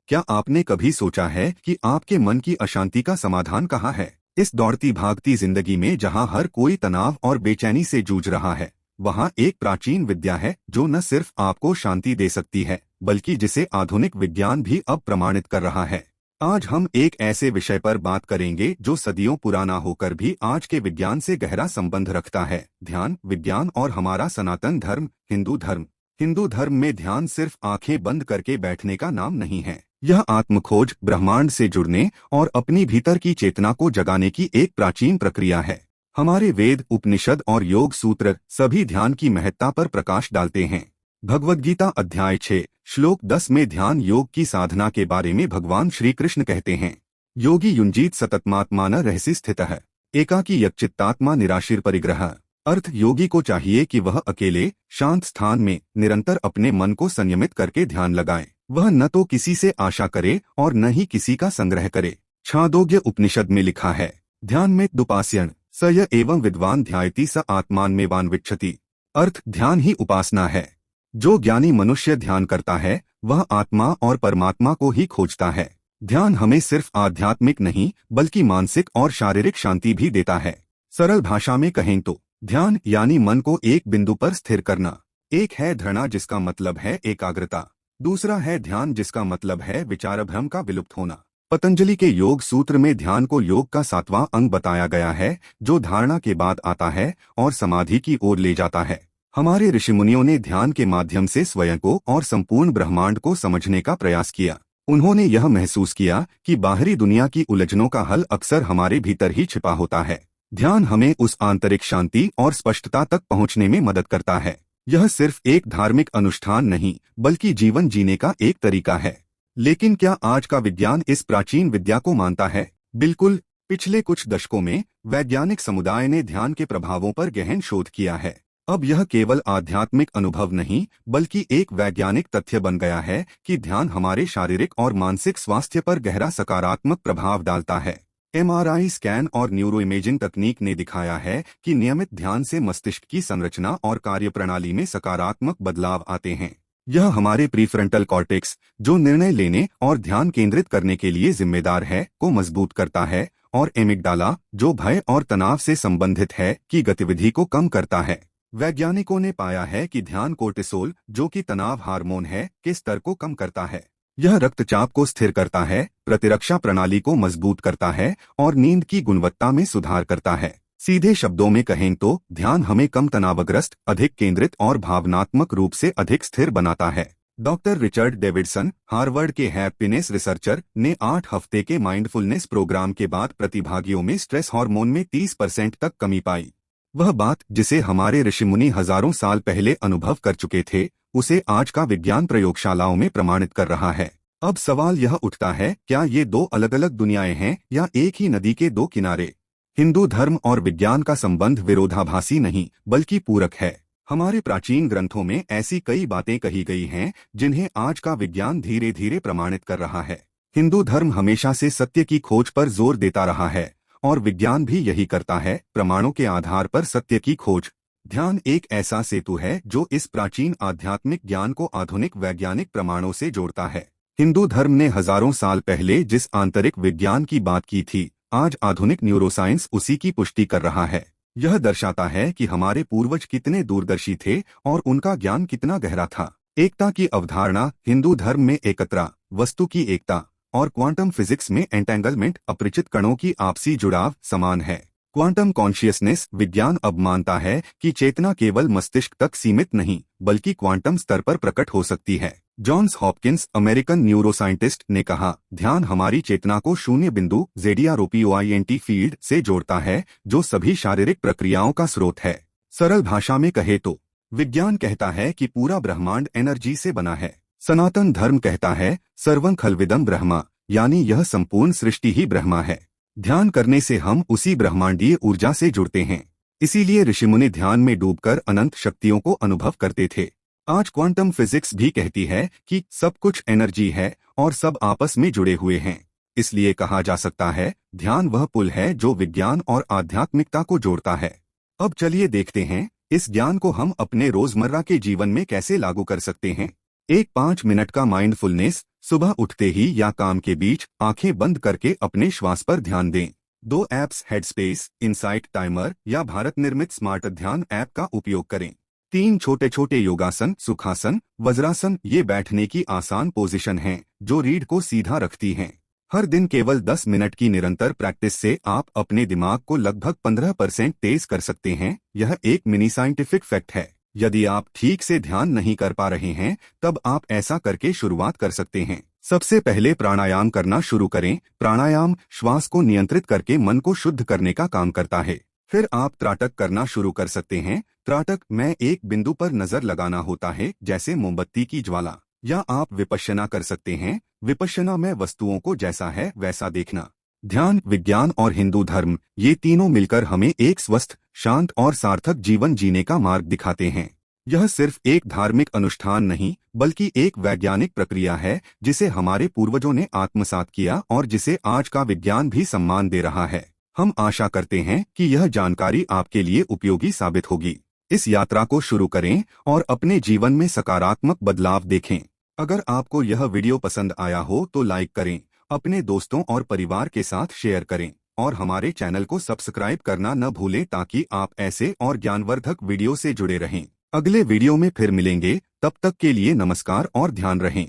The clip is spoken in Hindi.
क्या आपने कभी सोचा है कि आपके मन की अशांति का समाधान कहाँ है? इस दौड़ती भागती जिंदगी में जहाँ हर कोई तनाव और बेचैनी से जूझ रहा है, वहाँ एक प्राचीन विद्या है जो न सिर्फ आपको शांति दे सकती है, बल्कि जिसे आधुनिक विज्ञान भी अब प्रमाणित कर रहा है। आज हम एक ऐसे विषय पर बात करेंगे जो सदियों पुराना होकर भी आज के विज्ञान से गहरा संबंध रखता है। ध्यान विज्ञान और हमारा सनातन धर्म हिंदू धर्म। हिंदू धर्म में ध्यान सिर्फ आंखें बंद करके बैठने का नाम नहीं है। यह आत्मखोज, ब्रह्मांड से जुड़ने और अपनी भीतर की चेतना को जगाने की एक प्राचीन प्रक्रिया है। हमारे वेद, उपनिषद और योग सूत्र सभी ध्यान की महत्ता पर प्रकाश डालते हैं। भगवद गीता अध्याय 6 श्लोक 10 में ध्यान योग की साधना के बारे में भगवान श्री कृष्ण कहते हैं, योगी युंजीत सततमात्मान रहसि स्थितः एकाकी यच्चित्तात्मा निराशीर परिग्रह। अर्थ, योगी को चाहिए कि वह अकेले शांत स्थान में निरंतर अपने मन को संयमित करके ध्यान लगाए। वह न तो किसी से आशा करे और न ही किसी का संग्रह करे। छांदोग्य उपनिषद में लिखा है, ध्यान में दुपास्यण स य एवं विद्वान ध्यायति स आत्मान में वान विच्छति। अर्थ, ध्यान ही उपासना है। जो ज्ञानी मनुष्य ध्यान करता है वह आत्मा और परमात्मा को ही खोजता है। ध्यान हमें सिर्फ आध्यात्मिक नहीं बल्कि मानसिक और शारीरिक शांति भी देता है। सरल भाषा में कहें तो ध्यान यानी मन को एक बिंदु पर स्थिर करना। एक है धरणा जिसका मतलब है एकाग्रता, दूसरा है ध्यान जिसका मतलब है विचार भ्रम का विलुप्त होना। पतंजलि के योग सूत्र में ध्यान को योग का 7वां अंग बताया गया है, जो धारणा के बाद आता है और समाधि की ओर ले जाता है। हमारे ऋषिमुनियों ने ध्यान के माध्यम से स्वयं को और संपूर्ण ब्रह्मांड को समझने का प्रयास किया। उन्होंने यह महसूस किया कि बाहरी दुनिया की उलझनों का हल अक्सर हमारे भीतर ही छिपा होता है। ध्यान हमें उस आंतरिक शांति और स्पष्टता तक पहुंचने में मदद करता है। यह सिर्फ एक धार्मिक अनुष्ठान नहीं बल्कि जीवन जीने का एक तरीका है। लेकिन क्या आज का विज्ञान इस प्राचीन विद्या को मानता है? बिल्कुल। पिछले कुछ दशकों में वैज्ञानिक समुदाय ने ध्यान के प्रभावों पर गहन शोध किया है। अब यह केवल आध्यात्मिक अनुभव नहीं बल्कि एक वैज्ञानिक तथ्य बन गया है कि ध्यान हमारे शारीरिक और मानसिक स्वास्थ्य पर गहरा सकारात्मक प्रभाव डालता है। एमआरआई स्कैन और न्यूरो इमेजिंग तकनीक ने दिखाया है कि नियमित ध्यान से मस्तिष्क की संरचना और कार्यप्रणाली में सकारात्मक बदलाव आते हैं। यह हमारे प्रीफ्रंटल कॉर्टेक्स, जो निर्णय लेने और ध्यान केंद्रित करने के लिए जिम्मेदार है, को मजबूत करता है, और एमिगडाला, जो भय और तनाव से संबंधित है, की गतिविधि को कम करता है। वैज्ञानिकों ने पाया है कि ध्यान कोर्टिसोल, जो कि तनाव हार्मोन है, के स्तर को कम करता है। यह रक्तचाप को स्थिर करता है, प्रतिरक्षा प्रणाली को मजबूत करता है और नींद की गुणवत्ता में सुधार करता है। सीधे शब्दों में कहें तो ध्यान हमें कम तनावग्रस्त, अधिक केंद्रित और भावनात्मक रूप से अधिक स्थिर बनाता है। डॉक्टर रिचर्ड डेविडसन, हार्वर्ड के हैप्पीनेस रिसर्चर, ने 8 हफ्ते के माइंडफुलनेस प्रोग्राम के बाद प्रतिभागियों में स्ट्रेस हार्मोन में 30% तक कमी पाई। वह बात जिसे हमारे ऋषिमुनि हजारों साल पहले अनुभव कर चुके थे, उसे आज का विज्ञान प्रयोगशालाओं में प्रमाणित कर रहा है। अब सवाल यह उठता है, क्या ये दो अलग अलग दुनियाएं हैं या एक ही नदी के दो किनारे? हिंदू धर्म और विज्ञान का संबंध विरोधाभासी नहीं बल्कि पूरक है। हमारे प्राचीन ग्रंथों में ऐसी कई बातें कही गई हैं जिन्हें आज का विज्ञान धीरे धीरे प्रमाणित कर रहा है। हिंदू धर्म हमेशा से सत्य की खोज पर जोर देता रहा है और विज्ञान भी यही करता है, प्रमाणों के आधार पर सत्य की खोज। ध्यान एक ऐसा सेतु है जो इस प्राचीन आध्यात्मिक ज्ञान को आधुनिक वैज्ञानिक प्रमाणों से जोड़ता है। हिंदू धर्म ने हजारों साल पहले जिस आंतरिक विज्ञान की बात की थी, आज आधुनिक न्यूरोसाइंस उसी की पुष्टि कर रहा है। यह दर्शाता है कि हमारे पूर्वज कितने दूरदर्शी थे और उनका ज्ञान कितना गहरा था। एकता की अवधारणा हिंदू धर्म में एकत्र, वस्तु की एकता, और क्वांटम फिजिक्स में एंटेंगलमेंट, अपरिचित कणों की आपसी जुड़ाव समान है। क्वांटम कॉन्शियसनेस विज्ञान अब मानता है कि चेतना केवल मस्तिष्क तक सीमित नहीं बल्कि क्वांटम स्तर पर प्रकट हो सकती है। जॉन्स हॉपकिंस, अमेरिकन न्यूरोसाइंटिस्ट, ने कहा, ध्यान हमारी चेतना को शून्य बिंदु ZEROPOINT फील्ड से जोड़ता है, जो सभी शारीरिक प्रक्रियाओं का स्रोत है। सरल भाषा में कहे तो विज्ञान कहता है कि पूरा ब्रह्मांड एनर्जी से बना है। सनातन धर्म कहता है सर्वं खल्विदं ब्रह्मा, यानी यह संपूर्ण सृष्टि ही ब्रह्मा है। ध्यान करने से हम उसी ब्रह्मांडीय ऊर्जा से जुड़ते हैं। इसीलिए ऋषिमुनि ध्यान में डूबकर अनंत शक्तियों को अनुभव करते थे। आज क्वांटम फिजिक्स भी कहती है कि सब कुछ एनर्जी है और सब आपस में जुड़े हुए हैं। इसलिए कहा जा सकता है, ध्यान वह पुल है जो विज्ञान और आध्यात्मिकता को जोड़ता है। अब चलिए देखते हैं, इस ज्ञान को हम अपने रोजमर्रा के जीवन में कैसे लागू कर सकते हैं। एक 5 मिनट का माइंडफुलनेस, सुबह उठते ही या काम के बीच आंखें बंद करके अपने श्वास पर ध्यान दें। 2 ऐप्स हेडस्पेस, इनसाइट टाइमर या भारत निर्मित स्मार्ट ध्यान ऐप का उपयोग करें। 3 छोटे छोटे योगासन, सुखासन, वज्रासन ये बैठने की आसान पोजीशन हैं जो रीढ़ को सीधा रखती हैं। हर दिन केवल 10 मिनट की निरंतर प्रैक्टिस से आप अपने दिमाग को लगभग 15% तेज कर सकते हैं। यह एक मिनी साइंटिफिक फैक्ट है। यदि आप ठीक से ध्यान नहीं कर पा रहे हैं, तब आप ऐसा करके शुरुआत कर सकते हैं। सबसे पहले प्राणायाम करना शुरू करें। प्राणायाम श्वास को नियंत्रित करके मन को शुद्ध करने का काम करता है। फिर आप त्राटक करना शुरू कर सकते हैं। त्राटक में एक बिंदु पर नजर लगाना होता है, जैसे मोमबत्ती की ज्वाला। या आप विपश्यना कर सकते हैं। विपश्यना में वस्तुओं को जैसा है वैसा देखना। ध्यान, विज्ञान और हिंदू धर्म ये तीनों मिलकर हमें एक स्वस्थ, शांत और सार्थक जीवन जीने का मार्ग दिखाते हैं। यह सिर्फ एक धार्मिक अनुष्ठान नहीं, बल्कि एक वैज्ञानिक प्रक्रिया है जिसे हमारे पूर्वजों ने आत्मसात किया और जिसे आज का विज्ञान भी सम्मान दे रहा है। हम आशा करते हैं कि यह जानकारी आपके लिए उपयोगी साबित होगी। इस यात्रा को शुरू करें और अपने जीवन में सकारात्मक बदलाव देखें। अगर आपको यह वीडियो पसंद आया हो तो लाइक करें, अपने दोस्तों और परिवार के साथ शेयर करें और हमारे चैनल को सब्सक्राइब करना न भूलें ताकि आप ऐसे और ज्ञानवर्धक वीडियो से जुड़े रहें। अगले वीडियो में फिर मिलेंगे, तब तक के लिए नमस्कार और ध्यान रहें।